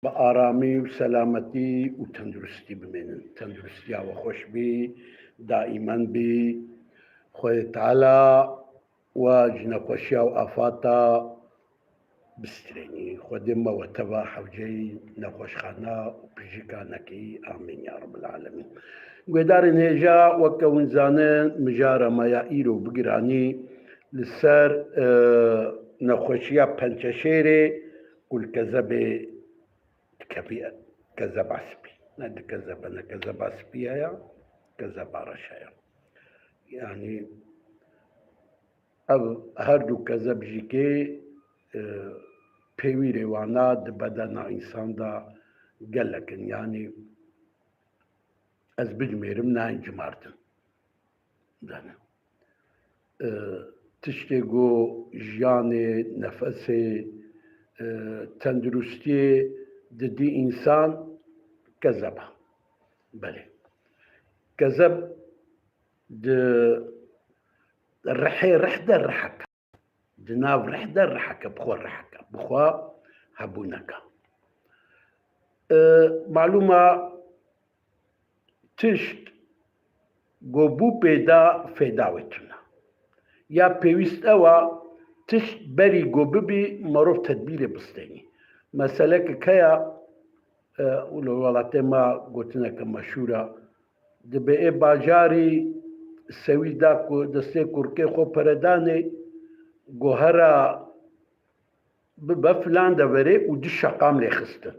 بآرامی و سلامتی و تندرستی بمێنن تەندروستیاوە خۆش بی دائیمەن بی خۆی تعالی و ژنەخۆشییا و ئافاتە بسترێنی خۆ دێمەوەتەوە حەوجەی نەخۆشخانە و پژیکانەکەی ئامین یا رب العالمین گوێدارن هێژا وەکە ونزانن مژارەمەیە ئیرۆ بگرانی لەسەر نەخۆشیە پەنجەشێرێ گولکەزەبێ كذب عسبي نادي كذب أنا كذب عسبي يا كذب عرشايا يعني هردو كذب جيكي بيويري وانا بدنا إنسان دا قال لك يعني از بجميرم ناين جمارتن دانا تشتيقو جياني نفسي تندرستي دي إنسان كذب بله كذب الرحي رحدة الرحكة جناب رحدة الرحكة بخوا الرحكة بخوا هبونك معلومة تشت قبو بيدا فيداوتنا يا بيوست أوا تشت بري قببي معروف تدبير بستاني مسألة كيا ولو والله ما قلت لك مشهورة دبئ باجاري سويدا كو دستي كوركي خو پرداني جوهرا بفلان دبري ودش شقام لخستن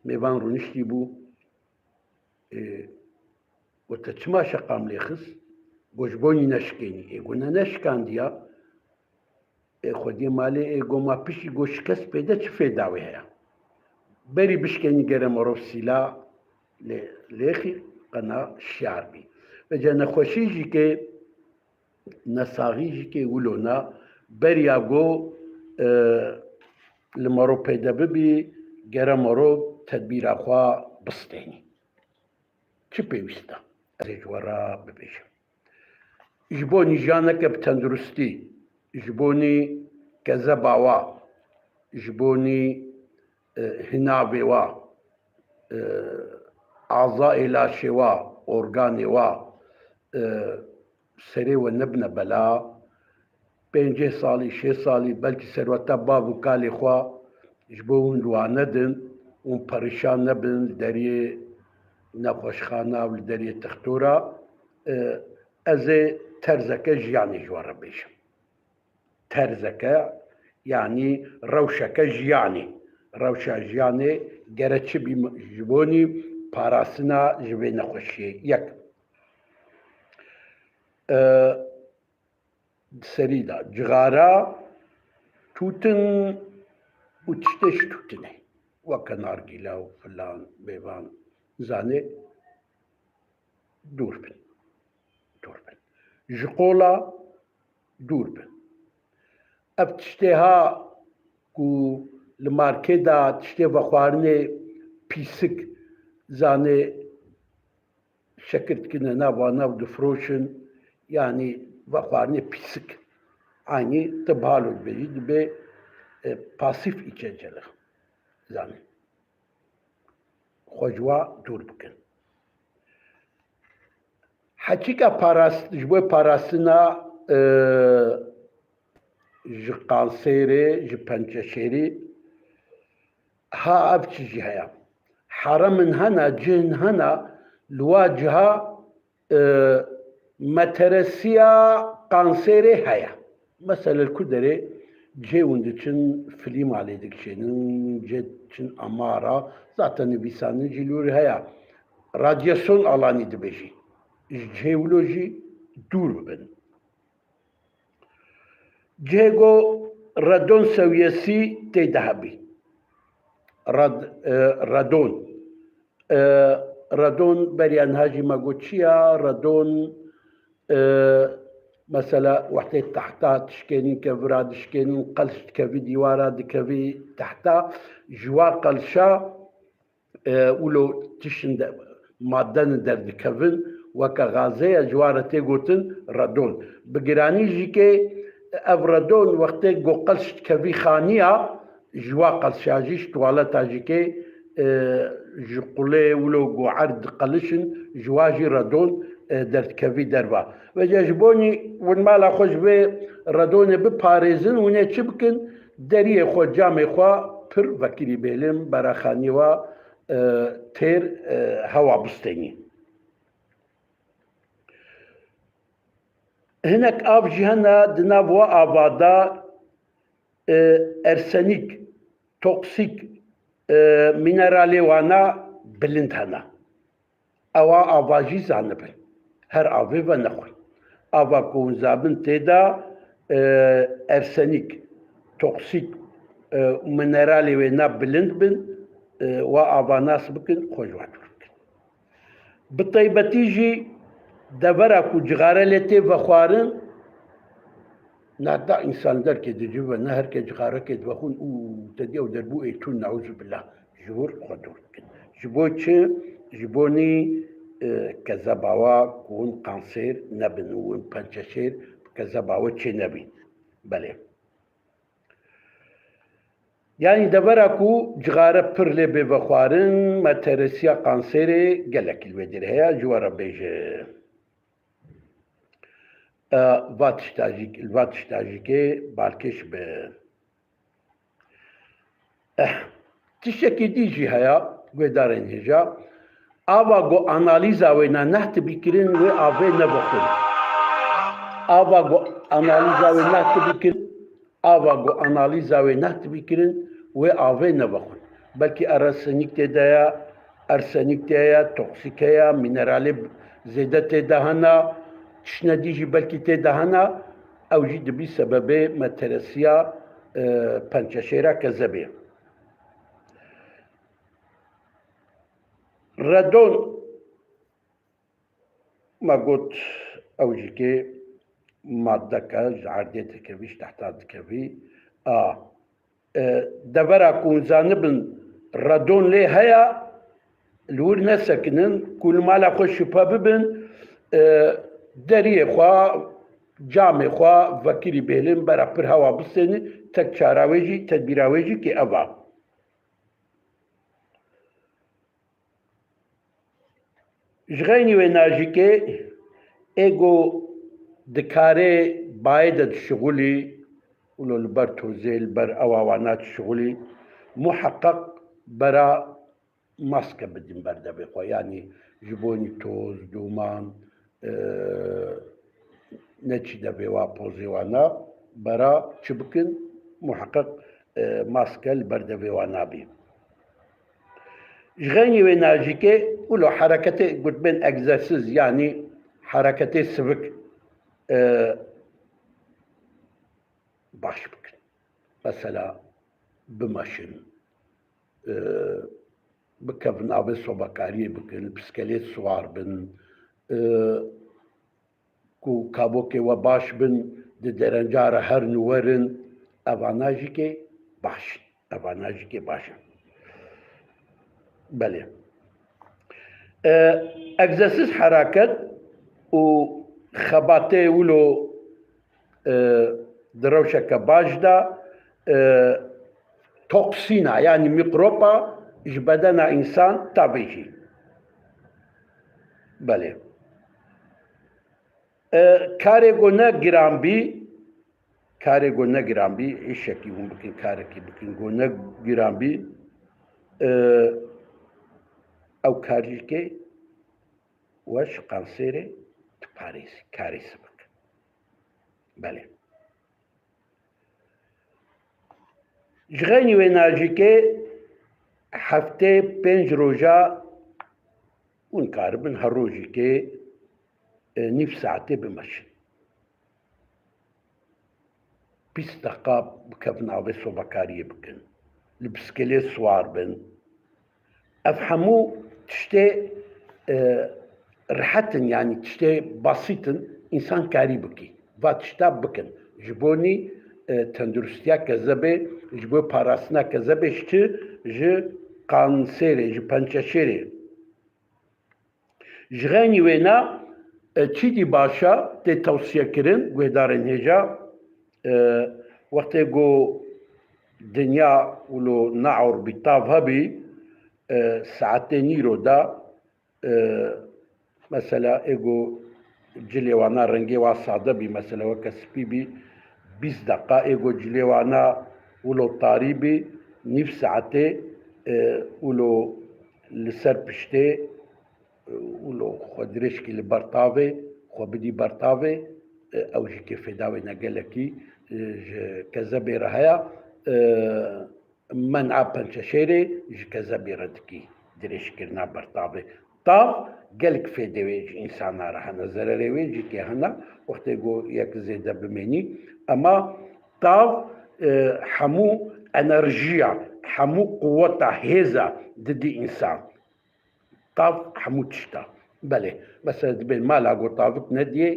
ميبان رونشتي بو وتتشما شقام لخس گوشبوني نشكيني قلنا نشكان ديا خودی مالی گوما پیشی گوشکس پیدا چه فیداوی هیا بری بشکنی گرم عرف سیلا لیخی قنا شعر بی و جا نخوشی جی که نساغی جی که ولونا بری آگو لمرو پیدا ببی گرم عرف تدبیر آخوا بستینی چه پیوستا ریجوارا ببیشم جبونی جانک بتندرستی جبوني كذباوا جبوني هنابوا أعضاء لا شوا أورغاني وا سري ونبنى بلا بينجي صالي شي صالي بلكي سروتا بابو كالي خوا جبون لواندن ومبرشان نبن لدري نخوشخانة ولدري تختورة أزي ترزكة جياني جوار بيشم ترزكة يعني روشكة جياني روشة جياني جرتش بجبوني باراسنا جبين خوشي يك سريدا جغارا توتن وتشتش توتني وكنار جيلا وفلان بيبان زاني دوربن جقولا دوربن اب تشتها كو الماركيدا تشتي بخوارني بيسك زاني شكرت كنا نابا دفروشن يعني بخوارني بيسك يعني تبالو بيجي بي باسيف إيجاجلة زاني خجوا دور بكن حقيقة باراس جبوي باراسنا جي قانسيري جي بنجشيري ها أبتش جهيا حرم هنا جن هنا الواجهة مترسيا قانسيري هيا مثلا الكدري جي وندشن فيلم على دكشين جتشن أمارة ذاتا نبيسان جيلوري هيا رادياسون ألاني دبيجي جيولوجي دور بن جيغو رادون سويسي تي ذهبي رادون بريان هاجي ماغوتشيا رادون مثلا وحتى تحتا تشكينين كفرا تشكينين قلش كفي ديوارا دكفي تحتا جوا قلشا ولو تشن مادن در دكفن وكا غازية جوارة تيغوتن رادون بقراني جيكي افرادون وقتی گوقلش کبی خانیه جوا قلشاجیش توالت آجیکه جقله ولو جو عرض قلشن جواجي ردون دردكوي دروا وجاجبوني ونمالا خوش به ردون بپاريزن ونه چه بکن دریه خو جامع خو پر وکیلی بیلم براخانی و تیر هوا بستنی هناك آب جهنم دنابوا آبادا ارسنيك توكسيك مينرالي وانا بلند هنا اوا آباجي زانبل هر آبي ونخوي آبا كون زابن تيدا ارسنيك توكسيك مينرالي وانا بلند بن و آبا ناس بكن خوجوات بكن بطيبتيجي دبرا کو جغاره لته بخوارن نادا انسان در که دجو و نه هر که جغاره که بخون او تدی او دربو ایتون نعوذ بالله جور خودور جبو چه جبونی کذباوا کون کانسر نبن و پنچشیر کذباوا چه نبین بله يعني دبركو جغاره برلي ببخوارن ما ترسيا قانسيري قالك الودير هيا جوارا بيجي الواتشتاجيكي بالكش ب تشكي ديجي هيا قدارين هجا آوا جو اناليزا وينا نحت بكرين و آوه نبخون آوا جو اناليزا وينا نحت بكرين آوا جو اناليزا وينا نحت بكرين و آوه نبخون بلكي ارسنيك تدايا ارسنيك تدايا توكسيكيا مينرالي زيادة تداهنا تشنديجي بلكي تداهنا او جد بي سبب مترسيا پنچشيرا كذبه ردون ما قلت اوجيكي مادة كاج عردية كبيش تحتاج كبي دبرا كون زانبن ردون لي هيا لور نسكنن كل مالا خوش شبه ببن دريه خوا جامع خوا وكيري بيلن برا پر هوا بسني تك چاراويجي تدبيراويجي كي أبا جغيني وناجي كي ايغو دكاري بايد شغولي ولو البر توزي البر اواوانات شغولي محقق برا ماسكة بدين بردا بخوا يعني جبوني توز دومان نتشي دبي وابوزي وانا برا شبكن محقق ماسكة البردا بوانا بي جغيني وناجيكي ولو حركتي قلت بين اكزرسيز يعني حركتي سبك باش بكن مثلا بمشن بكفن أبي صوبكاري بكن بسكليت سوار بن كو كابوكي وباش بن دي درنجار هر نورن أفاناجيكي باش بله اكزرسيس حركات و خباتي ولو دروشك باجدا توكسينا يعني ميكروبا جبدنا انسان طبيعي بله كاريغونا جرامبي ايش شكي ممكن كاركي بكن غونا جرامبي او كاريكي واش قانسيري تباريس كاريس بك بله جغيني وناجيكي هفته 5 روجا ونكاربن هالروجيكي نيف ساعتي بمشي 20 دقيقة بكفن أو بكاري بكن البسكليت سوار بن أفهمو تشتي رحتن يعني تشتي بسيطن إنسان كاري بكي واتشتا بكن جبوني تندرستيا كذبه جبو پاراسنا كذبه شتي جي قانسيري جي پنچشيري جغيني وينا چيدي باشا تي توصيه كرن ويدارن هجا وقت جو دنيا ولو نعور بطاف هبي ساعتێ نیرۆدا مەسەلا ئێگۆ جلێوانە ڕەنگێ وا سادە بی مەسەلەوە کە سپی بی 20 دقا ئێگۆ جلێوانە ولۆ تاری بی نیف ساعتێ ولۆ لەسەر پشتێ ولۆ خۆ درێژکی لە بەرتاوێ خۆ بدی بەرتاوێ ئەو ژی کێفێداوێ نەگەلەکی کەزە بێرە هەیە منع پەنچەشێرێ ji keze bêre dikî dirêjkirina bertavê. Tav gelek fêdewê ji însana re hene zererê wê jîkê hene wextê got yek zêde bimênî ema tav hemû enerjiya hemû quweta hêza didî însan. Tav hemû tişta belê mesela dibê mala got tavik nediyê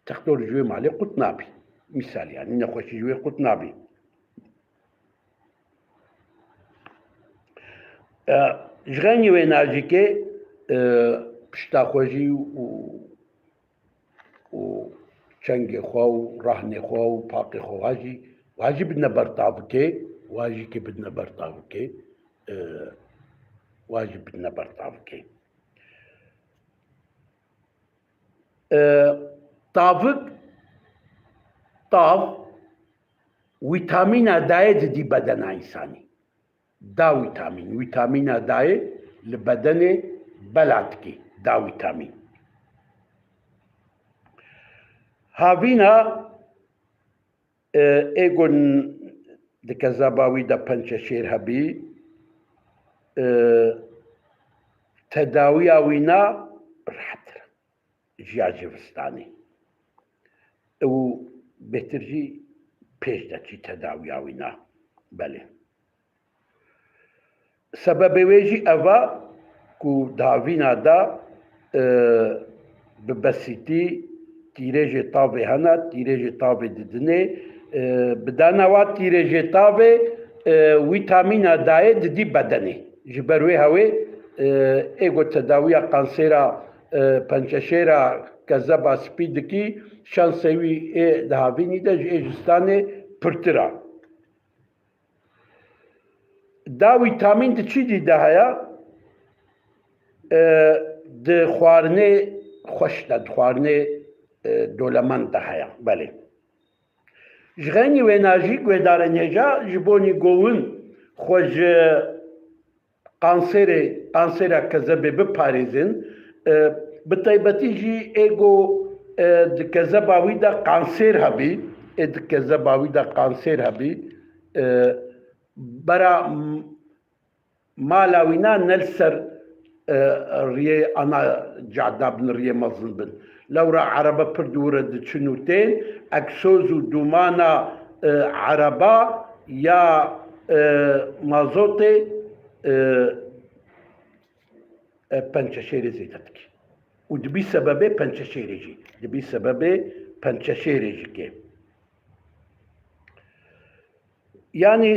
textor ji wê malê qut nabî misal yanî nexweşî ji wê qut nabî. Ji xenî wê nacîkê piştaxwejî û çengê xwe û rahnê xwe û paqê xwe wa jî bidine bertavkê wa jîkê bidine bertavkê wa jî bidine bertavkê. Tavik tav vîtamîna dayê didî bedena însanî. Da vîtamîn vîtamîna dayê li bedenê bela dikê da vîtamîn. Havîna êgo di kezeba wî de pençeşêr hebî tedawiya wîna rehetir jiya civistanê û bêhtir jî pêş deçî tedawiya wîna belê. Sebebê wê jî ev e ku di havîna de bi besîtî tîrêjê tavê hene tîrêjê tavê didinê bi dana wa tîrêjê tavê vîtamîna dayê didî bedenê ji ber wê hewê êgo tedawiya kansêra pençeşêra kezeba spî dikî şansê wî di havînî de ji êjistanê pirtir e. Da vîtamîn di çî dî de heye di xwarinê xweş de di xwarinê dolemend de heye belê. Ji xenî wê najî guhdarên hêja ji bonî govin xwe ji kansêra kezebê biparêzin bi taybetî jî êgo di kezeba wî de kansêr hebî di kezeba wî de kansêr hebî bera mala wî ne li ser riyê ana cadda bin riyê mezin bin. Lewra erebe pir dûre diçin û tên egsoz û dûmana ereba ya mazotê pençeşêrê zêde dike û dibî sebebê pençeşêrê jî dibî sebebê pençeşêrê jî kê. Yani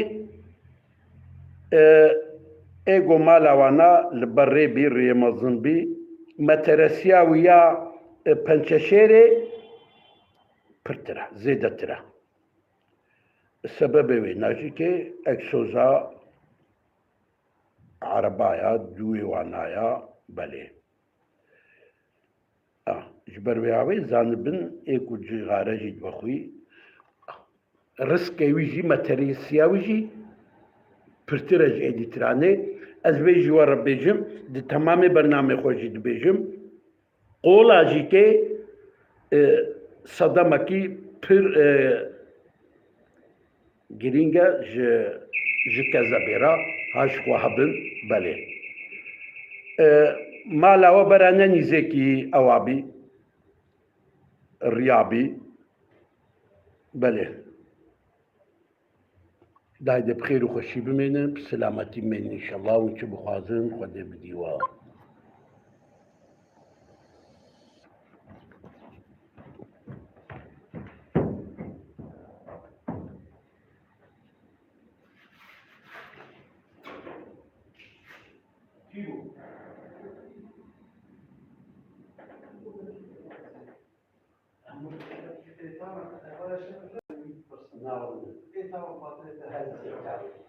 êgo mala wana li ber rê bî riyê mezin bî meteresiya wî ya pençeşêrê pirtir e zêdetir e. Sebebê wê najîkê egsoza erebaya dûyê wanaya belê. Ji ber vê awê zanibin êku cixare jî vexwî riskê wî jî meteresiya wî jî pirtir e ji êdîtiranê. Ez vê jî we re bêjim di temamê bernamê xwe jî dibêjim qola jîkê sedemekî pir girîng e ji kezebê re haş xwe hebin belê. Mala we bera ne nîzekî ewa bî riya bî belê. Dayê bi xêr û xweşî bimênin bi silametî bimênin înşallah û çi bixwazin Xwedê bidî we. No, it's all about the